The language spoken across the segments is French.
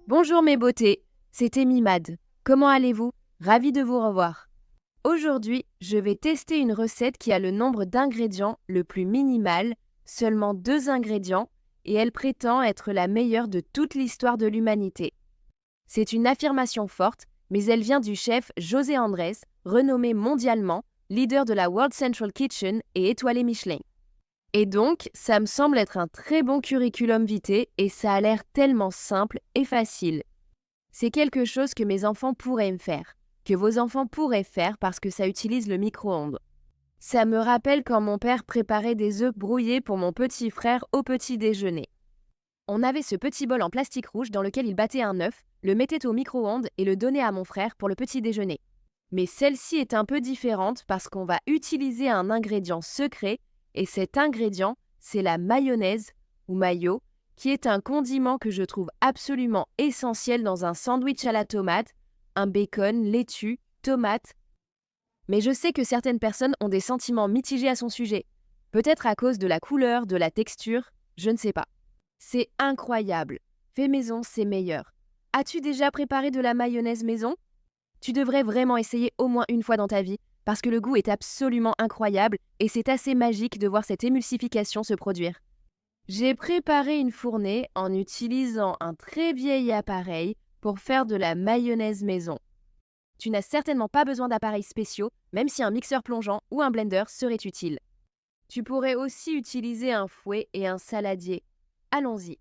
Bonjour mes beautés, c'est Amy Mad. Comment allez-vous? Ravie de vous revoir. Aujourd'hui, je vais tester une recette qui a le nombre d'ingrédients le plus minimal, seulement 2 ingrédients, et elle prétend être la meilleure de toute l'histoire de l'humanité. C'est une affirmation forte, mais elle vient du chef José Andrés, renommé mondialement, leader de la World Central Kitchen et étoilé Michelin. Et donc, ça me semble être un très bon curriculum vitae et ça a l'air tellement simple et facile. C'est quelque chose que mes enfants pourraient me faire, que vos enfants pourraient faire parce que ça utilise le micro-ondes. Ça me rappelle quand mon père préparait des œufs brouillés pour mon petit frère au petit déjeuner. On avait ce petit bol en plastique rouge dans lequel il battait un œuf, le mettait au micro-ondes et le donnait à mon frère pour le petit déjeuner. Mais celle-ci est un peu différente parce qu'on va utiliser un ingrédient secret. Et cet ingrédient, c'est la mayonnaise, ou mayo, qui est un condiment que je trouve absolument essentiel dans un sandwich à la tomate, un bacon, laitue, tomate. Mais je sais que certaines personnes ont des sentiments mitigés à son sujet. Peut-être à cause de la couleur, de la texture, je ne sais pas. C'est incroyable. Fait maison, c'est meilleur. As-tu déjà préparé de la mayonnaise maison? Tu devrais vraiment essayer au moins une fois dans ta vie, parce que le goût est absolument incroyable et c'est assez magique de voir cette émulsification se produire. J'ai préparé une fournée en utilisant un très vieil appareil pour faire de la mayonnaise maison. Tu n'as certainement pas besoin d'appareils spéciaux, même si un mixeur plongeant ou un blender serait utile. Tu pourrais aussi utiliser un fouet et un saladier. Allons-y.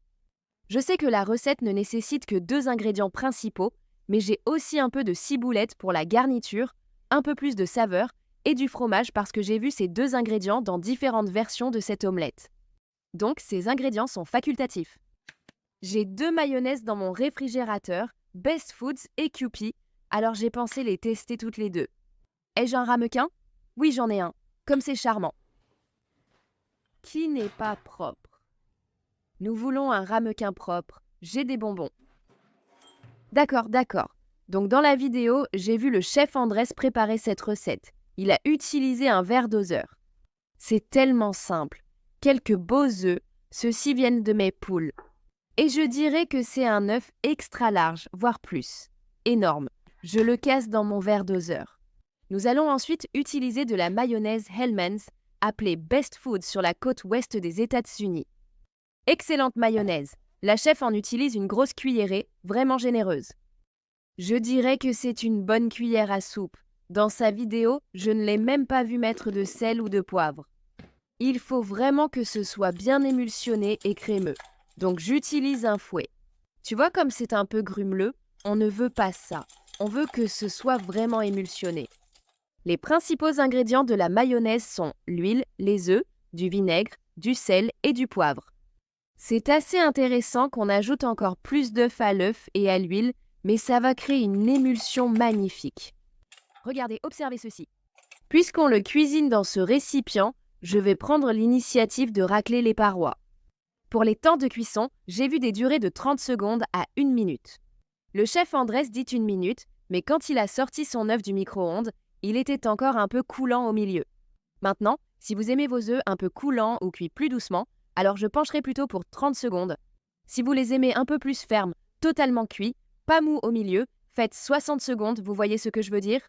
Je sais que la recette ne nécessite que 2 ingrédients principaux, mais j'ai aussi un peu de ciboulette pour la garniture, un peu plus de saveur et du fromage parce que j'ai vu ces 2 ingrédients dans différentes versions de cette omelette. Donc ces ingrédients sont facultatifs. J'ai 2 mayonnaises dans mon réfrigérateur, Best Foods et Kewpie, alors j'ai pensé les tester toutes les deux. Ai-je un ramequin? Oui, j'en ai un, comme c'est charmant. Qui n'est pas propre? Nous voulons un ramequin propre, j'ai des bonbons. D'accord. Donc dans la vidéo, j'ai vu le chef Andrés préparer cette recette. Il a utilisé un verre doseur. C'est tellement simple. Quelques beaux œufs, ceux-ci viennent de mes poules. Et je dirais que c'est un œuf extra large, voire plus. Énorme. Je le casse dans mon verre doseur. Nous allons ensuite utiliser de la mayonnaise Hellmann's, appelée Best Food sur la côte ouest des États-Unis. Excellente mayonnaise. La chef en utilise une grosse cuillerée, vraiment généreuse. Je dirais que c'est une bonne cuillère à soupe. Dans sa vidéo, je ne l'ai même pas vu mettre de sel ou de poivre. Il faut vraiment que ce soit bien émulsionné et crémeux. Donc j'utilise un fouet. Tu vois comme c'est un peu grumeleux? On ne veut pas ça. On veut que ce soit vraiment émulsionné. Les principaux ingrédients de la mayonnaise sont l'huile, les œufs, du vinaigre, du sel et du poivre. C'est assez intéressant qu'on ajoute encore plus d'œufs à l'œuf et à l'huile, mais ça va créer une émulsion magnifique. Regardez, observez ceci. Puisqu'on le cuisine dans ce récipient, je vais prendre l'initiative de racler les parois. Pour les temps de cuisson, j'ai vu des durées de 30 secondes à 1 minute. Le chef Andrés dit 1 minute, mais quand il a sorti son œuf du micro-ondes, il était encore un peu coulant au milieu. Maintenant, si vous aimez vos œufs un peu coulants ou cuits plus doucement, alors je pencherai plutôt pour 30 secondes. Si vous les aimez un peu plus fermes, totalement cuits, pas mou au milieu, faites 60 secondes, vous voyez ce que je veux dire?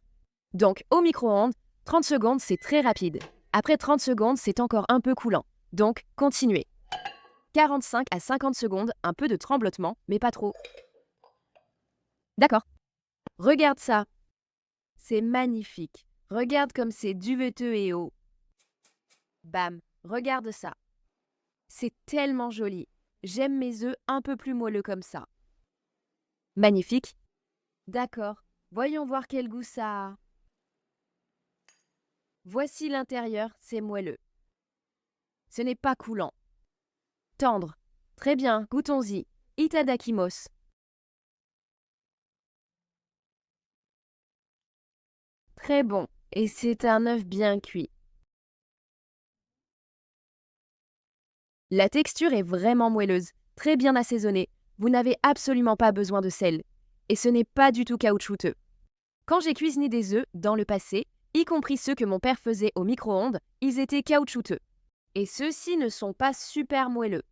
Donc, au micro-ondes, 30 secondes, c'est très rapide. Après 30 secondes, c'est encore un peu coulant. Donc, continuez. 45 à 50 secondes, un peu de tremblotement, mais pas trop. D'accord. Regarde ça. C'est magnifique. Regarde comme c'est duveteux et haut. Bam, regarde ça. C'est tellement joli. J'aime mes œufs un peu plus moelleux comme ça. Magnifique. D'accord. Voyons voir quel goût ça a. Voici l'intérieur, c'est moelleux. Ce n'est pas coulant. Tendre. Très bien, goûtons-y. Itadakimos. Très bon. Et c'est un œuf bien cuit. La texture est vraiment moelleuse, très bien assaisonnée. Vous n'avez absolument pas besoin de sel. Et ce n'est pas du tout caoutchouteux. Quand j'ai cuisiné des œufs dans le passé, y compris ceux que mon père faisait au micro-ondes, ils étaient caoutchouteux. Et ceux-ci ne sont pas super moelleux.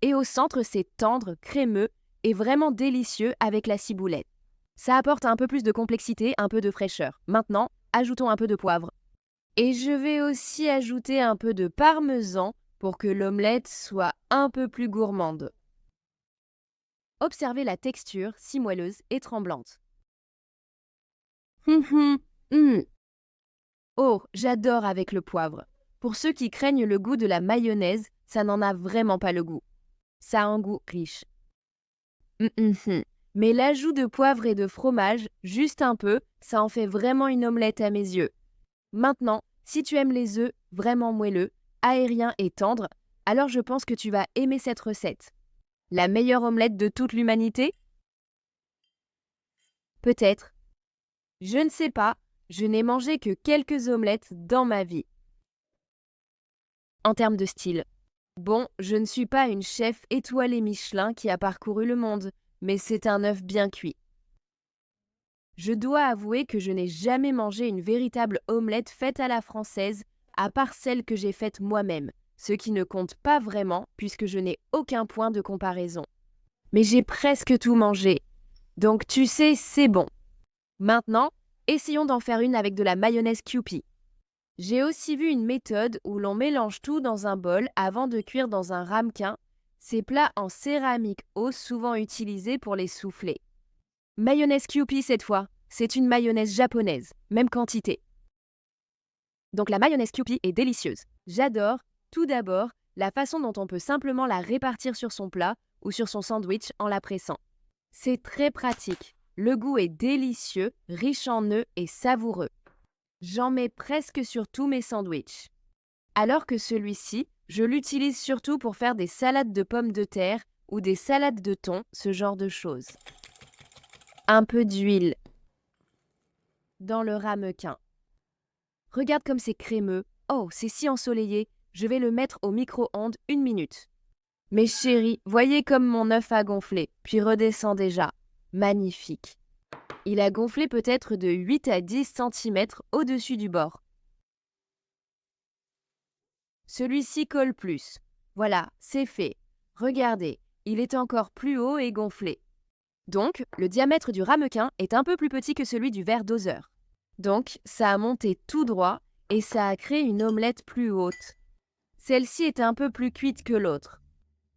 Et au centre, c'est tendre, crémeux, est vraiment délicieux avec la ciboulette. Ça apporte un peu plus de complexité, un peu de fraîcheur. Maintenant, ajoutons un peu de poivre. Et je vais aussi ajouter un peu de parmesan pour que l'omelette soit un peu plus gourmande. Observez la texture si moelleuse et tremblante. Oh, j'adore avec le poivre. Pour ceux qui craignent le goût de la mayonnaise, ça n'en a vraiment pas le goût. Ça a un goût riche. Mais l'ajout de poivre et de fromage, juste un peu, ça en fait vraiment une omelette à mes yeux. Maintenant, si tu aimes les œufs vraiment moelleux, aériens et tendres, alors je pense que tu vas aimer cette recette. La meilleure omelette de toute l'humanité? Peut-être. Je ne sais pas, je n'ai mangé que quelques omelettes dans ma vie. En termes de style. Bon, je ne suis pas une chef étoilée Michelin qui a parcouru le monde, mais c'est un œuf bien cuit. Je dois avouer que je n'ai jamais mangé une véritable omelette faite à la française, à part celle que j'ai faite moi-même, ce qui ne compte pas vraiment puisque je n'ai aucun point de comparaison. Mais j'ai presque tout mangé, donc tu sais, c'est bon. Maintenant, essayons d'en faire une avec de la mayonnaise Kewpie. J'ai aussi vu une méthode où l'on mélange tout dans un bol avant de cuire dans un ramequin, ces plats en céramique hausse souvent utilisés pour les soufflets. Mayonnaise Kewpie cette fois, c'est une mayonnaise japonaise, même quantité. Donc la mayonnaise Kewpie est délicieuse. J'adore, tout d'abord, la façon dont on peut simplement la répartir sur son plat ou sur son sandwich en la pressant. C'est très pratique. Le goût est délicieux, riche en œufs et savoureux. J'en mets presque sur tous mes sandwichs. Alors que celui-ci, je l'utilise surtout pour faire des salades de pommes de terre ou des salades de thon, ce genre de choses. Un peu d'huile dans le ramequin. Regarde comme c'est crémeux. Oh, c'est si ensoleillé. Je vais le mettre au micro-ondes 1 minute. Mes chéris, voyez comme mon œuf a gonflé, puis redescend déjà. Magnifique. Il a gonflé peut-être de 8 à 10 cm au-dessus du bord. Celui-ci colle plus. Voilà, c'est fait. Regardez, il est encore plus haut et gonflé. Donc, le diamètre du ramequin est un peu plus petit que celui du verre doseur. Donc, ça a monté tout droit et ça a créé une omelette plus haute. Celle-ci est un peu plus cuite que l'autre.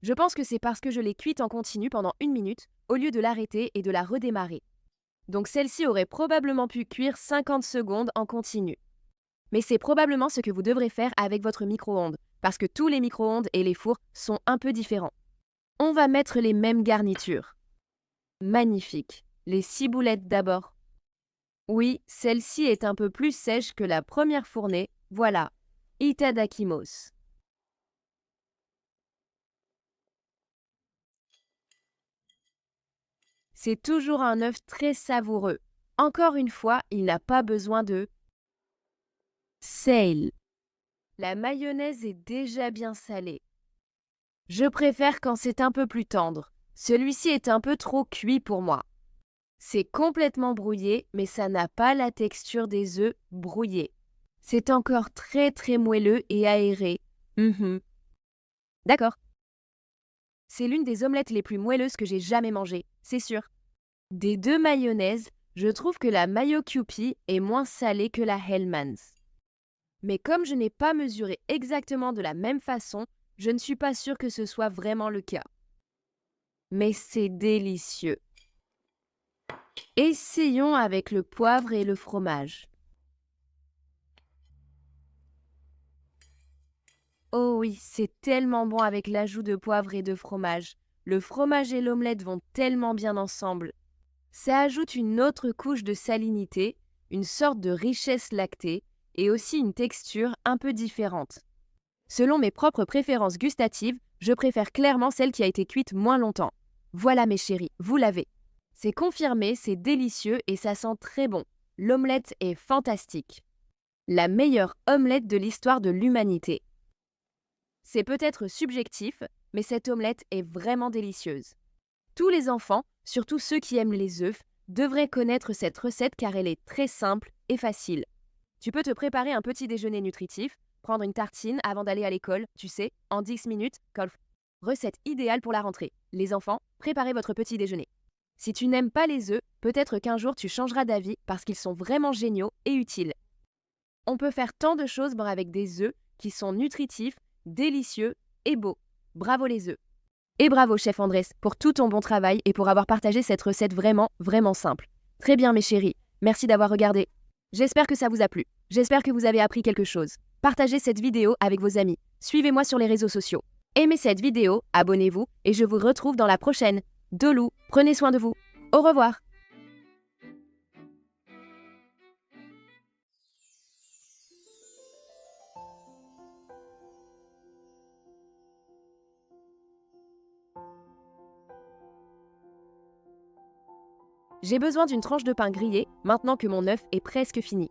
Je pense que c'est parce que je l'ai cuite en continu pendant 1 minute au lieu de l'arrêter et de la redémarrer. Donc celle-ci aurait probablement pu cuire 50 secondes en continu. Mais c'est probablement ce que vous devrez faire avec votre micro-ondes, parce que tous les micro-ondes et les fours sont un peu différents. On va mettre les mêmes garnitures. Magnifique. Les ciboulettes d'abord. Oui, celle-ci est un peu plus sèche que la première fournée. Voilà. Itadakimos. C'est toujours un œuf très savoureux. Encore une fois, il n'a pas besoin de sale. La mayonnaise est déjà bien salée. Je préfère quand c'est un peu plus tendre. Celui-ci est un peu trop cuit pour moi. C'est complètement brouillé, mais ça n'a pas la texture des œufs brouillés. C'est encore très très moelleux et aéré. D'accord. C'est l'une des omelettes les plus moelleuses que j'ai jamais mangées, c'est sûr. Des deux mayonnaises, je trouve que la Mayo Kewpie est moins salée que la Hellmann's. Mais comme je n'ai pas mesuré exactement de la même façon, je ne suis pas sûre que ce soit vraiment le cas. Mais c'est délicieux. Essayons avec le poivre et le fromage. Oh oui, c'est tellement bon avec l'ajout de poivre et de fromage. Le fromage et l'omelette vont tellement bien ensemble. Ça ajoute une autre couche de salinité, une sorte de richesse lactée et aussi une texture un peu différente. Selon mes propres préférences gustatives, je préfère clairement celle qui a été cuite moins longtemps. Voilà mes chéris, vous l'avez. C'est confirmé, c'est délicieux et ça sent très bon. L'omelette est fantastique. La meilleure omelette de l'histoire de l'humanité. C'est peut-être subjectif, mais cette omelette est vraiment délicieuse. Tous les enfants, surtout ceux qui aiment les œufs, devraient connaître cette recette car elle est très simple et facile. Tu peux te préparer un petit déjeuner nutritif, prendre une tartine avant d'aller à l'école, tu sais, en 10 minutes, golf. Recette idéale pour la rentrée. Les enfants, préparez votre petit déjeuner. Si tu n'aimes pas les œufs, peut-être qu'un jour tu changeras d'avis parce qu'ils sont vraiment géniaux et utiles. On peut faire tant de choses avec des œufs qui sont nutritifs, délicieux et beaux. Bravo les œufs. Et bravo chef Andrés pour tout ton bon travail et pour avoir partagé cette recette vraiment, vraiment simple. Très bien mes chéris, merci d'avoir regardé. J'espère que ça vous a plu. J'espère que vous avez appris quelque chose. Partagez cette vidéo avec vos amis. Suivez-moi sur les réseaux sociaux. Aimez cette vidéo, abonnez-vous et je vous retrouve dans la prochaine. Dolou, prenez soin de vous. Au revoir. J'ai besoin d'une tranche de pain grillé maintenant que mon œuf est presque fini.